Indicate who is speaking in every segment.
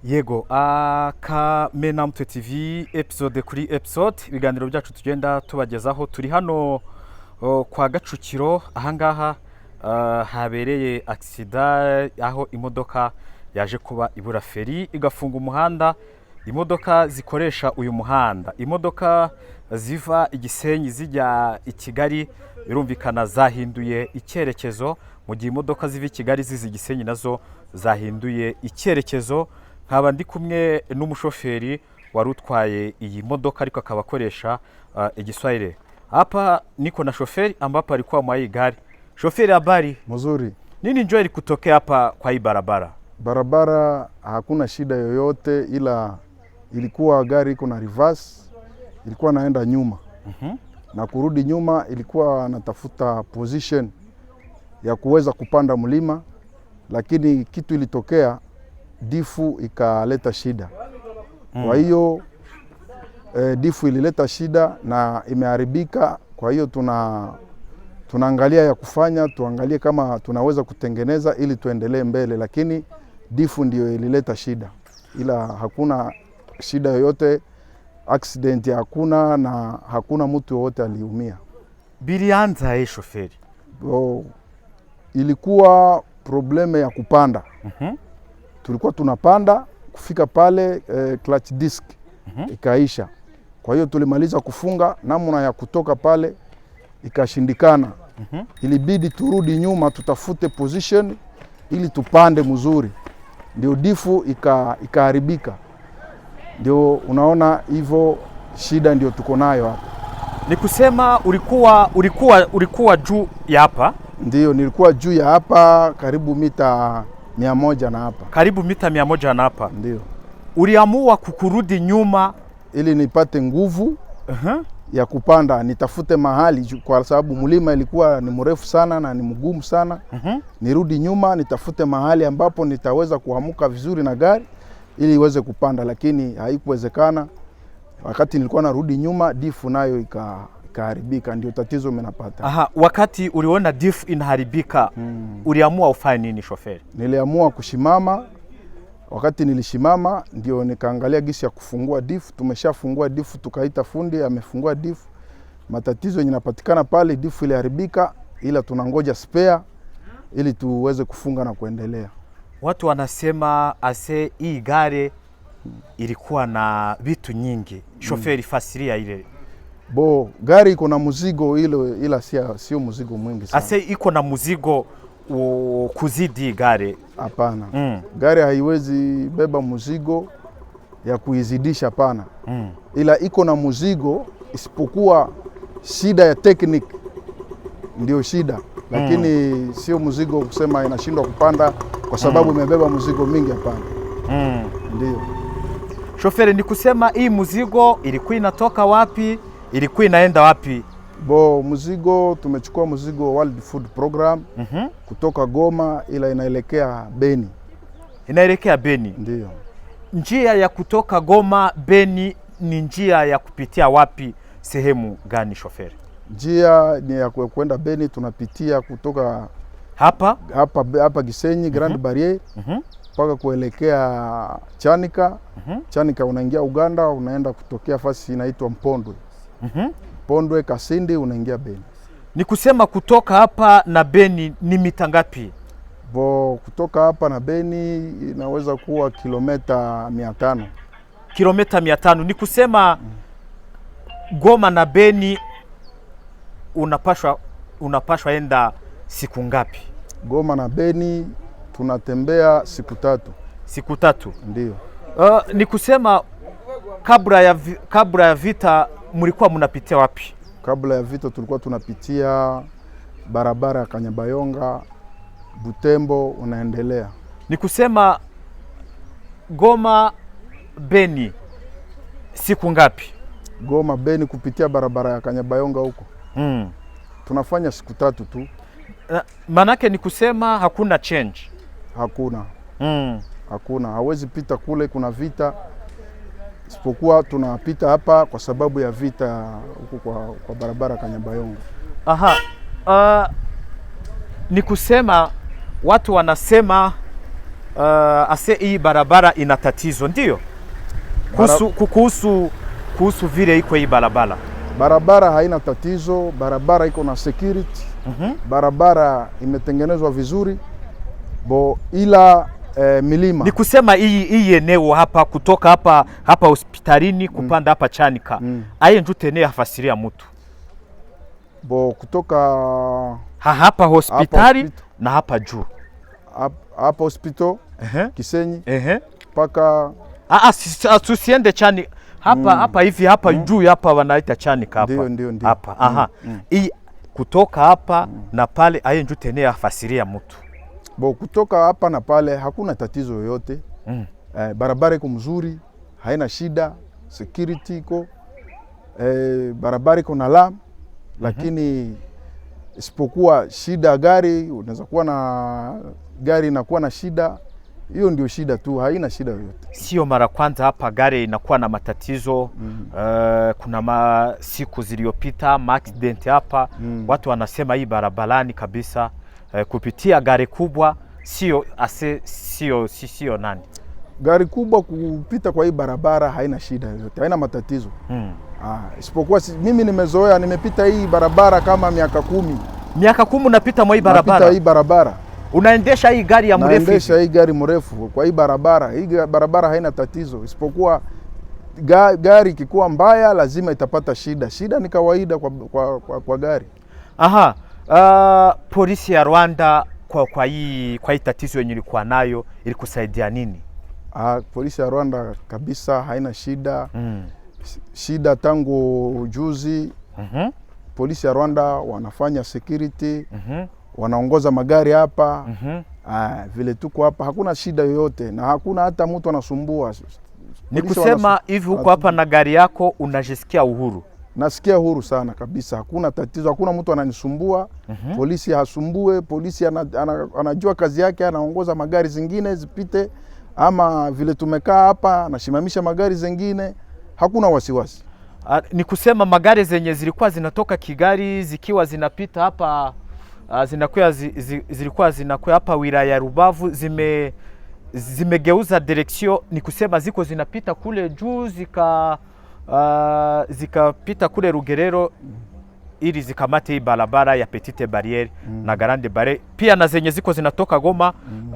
Speaker 1: Yego, Kamena Mutwe TV episode kuri episode ibiganiro byacu tugenda tubagezaho. Turi hano Kwagacukiro, ahangaha habereye accident aho imodoka yaje kuba ibura feri igafunga umuhanda. Imodoka zikoresha uyu muhanda, imodoka ziva Igisenyi zijya i Kigali, birumvikana zahinduye icyerekezo, mu gihe imodoka ziva i Kigali ziza Igisenyi nazo zahinduye icyerekezo. Nkaba ndi kumwe n'umushoferi wari utwaye iyi modoka ariko akaba akoresha Igiswahili. Hapa niko na shoferi ambapo alikuwa mwa hii gari. Shoferi, habari?
Speaker 2: Mzuri.
Speaker 1: Nini njoo ilikutokea hapa kwa hii barabara?
Speaker 2: Barabara hakuna shida yoyote, ila ilikuwa gari iko na reverse, ilikuwa naenda nyuma. Na kurudi nyuma ilikuwa natafuta position ya kuweza kupanda mlima, lakini kitu ilitokea, difu ikaleta shida. Kwa hiyo difu ilileta shida na imeharibika. Kwa hiyo tunaangalia ya kufanya, tuangalie kama tunaweza kutengeneza ili tuendelee mbele, lakini difu ndio ilileta shida, ila hakuna shida yoyote, accident hakuna na hakuna mtu yote aliumia.
Speaker 1: Bilianza hii shoferi?
Speaker 2: Ilikuwa probleme ya kupanda. Tulikuwa tunapanda kufika pale, clutch disc ikaisha. Kwa hiyo tulimaliza kufunga, namna ya kutoka pale ikashindikana. Ilibidi turudi nyuma tutafute position ili tupande mzuri. Ndio difu ikaharibika. Ndio unaona hivyo, shida ndio tuko nayo hapa.
Speaker 1: Ni kusema ulikuwa juu ya hapa?
Speaker 2: Ndio, nilikuwa juu ya hapa karibu mita 100 na hapa.
Speaker 1: Karibu mita 100 na hapa?
Speaker 2: Ndio.
Speaker 1: Uliamua kukurudi nyuma
Speaker 2: ili nipate nguvu ya kupanda, nitafute mahali, kwa sababu mlima ilikuwa ni mrefu sana na ni mgumu sana. Nirudi nyuma nitafute mahali ambapo nitaweza kuamuka vizuri na gari ili iweze kupanda, lakini haikuwezekana. Wakati nilikuwa narudi nyuma, difu nayo ikaharibika, ndio tatizo menapata.
Speaker 1: Wakati uliona difu inaharibika, uliamua ufanye nini shoferi?
Speaker 2: Niliamua kushimama. Wakati nilishimama ndio nikaangalia gisi ya kufungua difu. Tumeshafungua difu, tukaita fundi amefungua difu. Matatizo yanapatikana pale, difu iliharibika, ila tunangoja spare ili tuweze kufunga na kuendelea.
Speaker 1: Watu wanasema hii gari ilikuwa na vitu nyingi. Shoferi, fasiria ile.
Speaker 2: Gari iko na mzigo ila sio mzigo mwingi sana.
Speaker 1: Iko na mzigo kuzidi gari?
Speaker 2: Hapana. Gari haiwezi beba mzigo ya kuizidisha, hapana. Ila iko na mzigo, isipokuwa shida ya technique ndio shida, lakini sio mzigo kusema inashindwa kupanda kwa sababu imebeba mzigo mingi, hapana. Ndio.
Speaker 1: Shoferi, ni kusema hii mzigo ilikuwa inatoka wapi? Ilikuwa inaenda wapi?
Speaker 2: Mzigo tumechukua mzigo World Food Program kutoka Goma, ila inaelekea Beni.
Speaker 1: Inaelekea Beni?
Speaker 2: Ndio.
Speaker 1: Njia ya kutoka Goma Beni ni njia ya kupitia wapi, sehemu gani shoferi?
Speaker 2: Njia ni ya kwenda Beni, tunapitia kutoka hapa Gisenyi Grand Barrier mpaka kuelekea Chanika. Chanika unaingia Uganda, unaenda kutokea fasi inaitwa Mpondwe. Pondwe Kasindi, unaingia Beni. Ni kusema kutoka hapa na Beni ni mita ngapi? Kutoka hapa na Beni inaweza kuwa kilomita 500.
Speaker 1: Kilomita 500. Ni kusema Goma na Beni unapashwa enda siku ngapi?
Speaker 2: Goma na Beni tunatembea siku 3.
Speaker 1: Siku 3?
Speaker 2: Ndio.
Speaker 1: Ni kusema kabla ya vita mlikuwa mnapitia wapi?
Speaker 2: Kabla ya vita tulikuwa tunapitia barabara ya Kanyabayonga, Butembo, unaendelea.
Speaker 1: Ni kusema Goma Beni siku ngapi?
Speaker 2: Goma Beni kupitia barabara ya Kanyabayonga huko tunafanya siku 3 tu.
Speaker 1: Manake ni kusema hakuna change?
Speaker 2: Hakuna. Hakuna, hawezi pita kule, kuna vita. Isipokuwa tunapita hapa kwa sababu ya vita huko kwa barabara Kanyabayonga.
Speaker 1: Ni kusema watu wanasema ase hii barabara ina tatizo ndio? Kuhusu vile iko hii barabara.
Speaker 2: Barabara haina tatizo, barabara iko na security. Barabara imetengenezwa vizuri. Ila milima.
Speaker 1: Ni kusema hii eneo hapa kutoka hapa hospitalini kupanda hapa Chanika. Aye njute eneo hafasiria mtu.
Speaker 2: Kutoka
Speaker 1: hapa hospitali na hapa juu.
Speaker 2: Hapa hospital Kisenyi paka
Speaker 1: tusiende Chani hapa hivi hapa juu hapa wanaita Chanika hapa.
Speaker 2: Ndio.
Speaker 1: Hapa. Hii kutoka hapa na pale aye njute eneo hafasiria mtu.
Speaker 2: Kutoka hapa na pale hakuna tatizo yoyote. Barabara iko mzuri, haina shida, security iko. Barabara iko na lami, lakini isipokuwa shida gari, unaweza kuwa na gari inakuwa na shida. Hiyo ndio shida tu, haina shida yoyote.
Speaker 1: Sio mara kwanza hapa gari inakuwa na matatizo. Kuna siku zilizopita accident hapa. Watu wanasema hii barabarani kabisa kupitia gari kubwa sio nani.
Speaker 2: Gari kubwa kupita kwa hii barabara haina shida yoyote, haina matatizo. Isipokuwa mimi nimezoea, nimepita hii barabara kama miaka 10.
Speaker 1: Miaka 10 unapita mwa hii barabara?
Speaker 2: Napita hii barabara.
Speaker 1: Unaendesha hii gari ya mrefu?
Speaker 2: Naendesha hii gari mrefu kwa hii barabara. Hii barabara haina tatizo, isipokuwa gari ikikuwa mbaya lazima itapata shida. Shida ni kawaida kwa gari.
Speaker 1: Polisi ya Rwanda kwa hii tatizo yenye ilikuwa nayo ilikusaidia nini?
Speaker 2: Polisi ya Rwanda kabisa haina shida. Shida tangu juzi. Polisi ya Rwanda wanafanya security. Wanaongoza magari hapa. Vile tuko hapa hakuna shida yoyote na hakuna hata mtu anasumbua.
Speaker 1: Ni kusema hivi huko hapa na gari yako unajisikia uhuru?
Speaker 2: Nasikia huru sana kabisa, hakuna tatizo, hakuna mtu ananisumbua. Polisi hasumbue, polisi anajua kazi yake, anaongoza magari zingine zipite, ama vile tumekaa hapa anasimamisha magari zingine, hakuna wasiwasi.
Speaker 1: Ni kusema magari zenye zilikuwa zinatoka Kigali zikiwa zinapita hapa zilikuwa zinakuwa hapa wilaya ya Rubavu zimegeuza direction, ni kusema ziko zinapita kule juu zikapita kule Rugerero ili zikamate hii barabara ya Petite Barriere na Grande Barriere. Pia na zenye ziko zinatoka Goma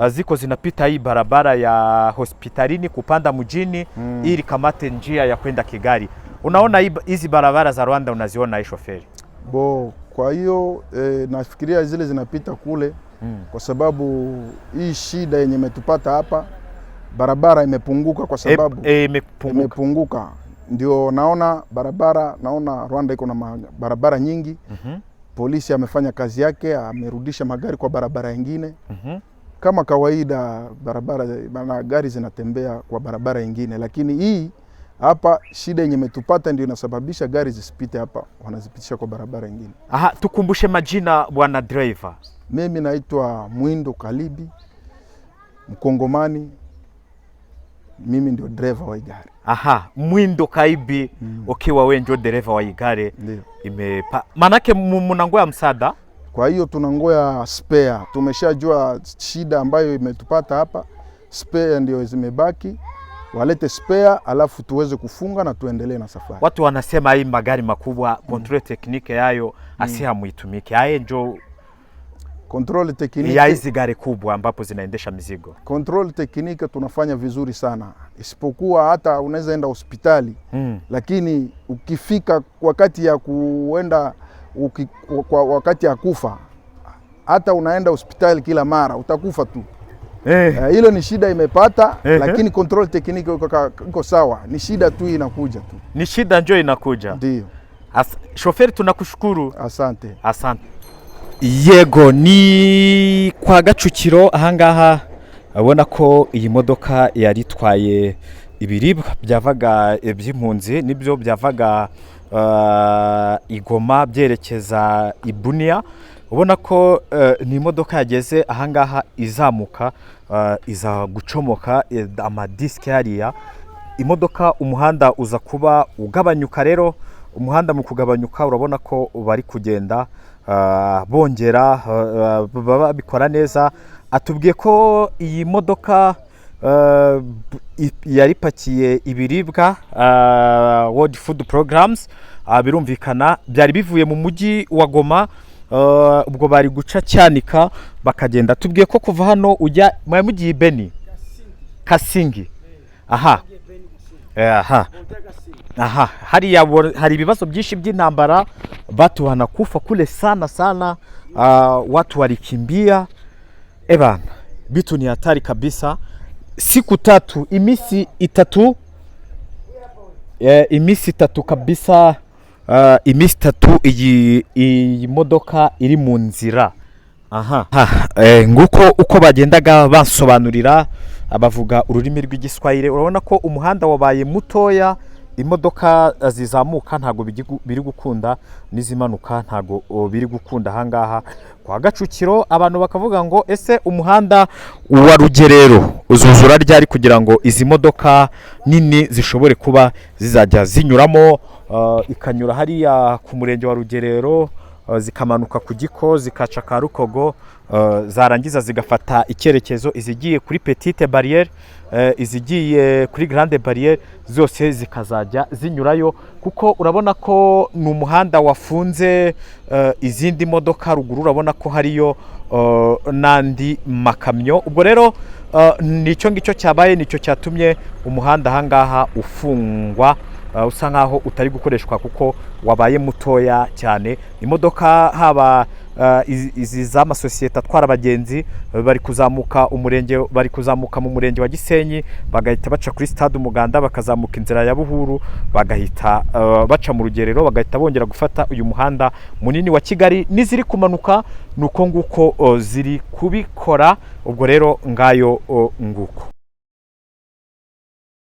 Speaker 1: ziko zinapita hii barabara ya hospitalini kupanda mjini ili kamate njia ya kwenda Kigali. Unaona hizi barabara za Rwanda unaziona hii shoferi?
Speaker 2: Kwa hiyo nafikiria zile zinapita kule kwa sababu hii shida yenye imetupata hapa, barabara imepunguka kwa sababu imepunguka. Ndio naona Rwanda iko na barabara nyingi. Polisi amefanya kazi yake, amerudisha magari kwa barabara nyingine. Kama kawaida gari zinatembea kwa barabara nyingine, lakini hii hapa shida yenye imetupata ndio inasababisha gari zisipite hapa, wanazipitisha kwa barabara nyingine.
Speaker 1: Tukumbushe majina bwana driver.
Speaker 2: Mimi naitwa Mwindo Kalibi, Mkongomani. Mimi ndio driver wa gari.
Speaker 1: Mwindo Kaibi, ukiwa wewe ndio driver wa gari. Manake mnangoya msaada?
Speaker 2: Kwa hiyo tunangoya spare. Tumeshajua shida ambayo imetupata hapa. Spare ndio zimebaki. Walete spare alafu tuweze kufunga na tuendelee na safari.
Speaker 1: Watu wanasema hii magari makubwa control technique yayo asia muitumike. Haye ndio
Speaker 2: control technique
Speaker 1: ya hizi gari kubwa ambapo zinaendesha mizigo.
Speaker 2: Control technique tunafanya vizuri sana. Isipokuwa hata unaweza enda hospitali lakini ukifika wakati ya kuenda wakati ya kufa, hata unaenda hospitali kila mara utakufa tu. Hilo ni shida imepata, lakini control technique iko sawa. Ni shida tu inakuja tu.
Speaker 1: Ni shida njoo inakuja.
Speaker 2: Ndio.
Speaker 1: Shoferi tunakushukuru.
Speaker 2: Asante.
Speaker 1: Yego ni Kwagacukiro ahangaha abona ko iyi modoka yaritwaye ibiribwa byavaga by'impunzi nibyo byavaga Igoma byerekeza Ibunia. Ubona ko ni imodoka yageze ahangaha izamuka iza gucomoka amadiske hariya. Imodoka umuhanda uza kuba ugabanyuka, rero umuhanda mu kugabanyuka urabona ko bari kugenda bongera babikora neza atubwiye ko iyi modoka yari ipakiye ibiribwa World Food Programs, birumvikana byari bivuye mu mujyi wa Goma, ubwo bari guca Cyanika bakagenda. Tubwiye ko kuva hano ujya mugiye Beni Kasingi. Aha hari ibibazo byinshi by'intambara, watu wanakufa kule sana, watu walikimbia. Ebana, bitu ni hatari kabisa. Siku tatu, imisi itatu kabisa, imisi itatu iyi modoka iri mu nzira. Nguko uko bagendaga bansobanurira abavuga ururimi rw'igiswahili. Urabona ko umuhanda wabaye mutoya, imodoka zizamuka ntago biri gukunda, n'izimanuka ntago biri gukunda. Ahangaha Kwagacukiro abantu bakavuga ngo ese umuhanda wa Rugerero uzuzura ryari kugira ngo izi modoka nini zishobore kuba zizajya zinyuramo, ikanyura hariya ku murenge wa Rugerero, zikamanuka ku Giko, zikaca ka Rukogo, zarangiza zigafata icyerekezo izigiye kuri Petite Barriere, izigiye kuri Grande Barriere, zose zikazajya zinyurayo. Kuko urabona ko ni umuhanda wafunze izindi modoka. Ruguru urabona ko hariyo nandi makamyo. Ubwo rero nicyo ngicyo cyabaye, nicyo cyatumye umuhanda ahangaha ufungwa, usa nkaho utari gukoreshwa kuko wabaye mutoya cyane. Imodoka haba izi z'amasosiyete atwara abagenzi bari kuzamuka mu murenge wa Gisenyi, bagahita baca kuri stade Umuganda, bakazamuka inzira ya Buhuru, bagahita baca mu Rugerero, bagahita bongera gufata uyu muhanda munini wa Kigali. N'iziri kumanuka nuko nguko ziri kubikora. Ubwo rero ngayo nguko.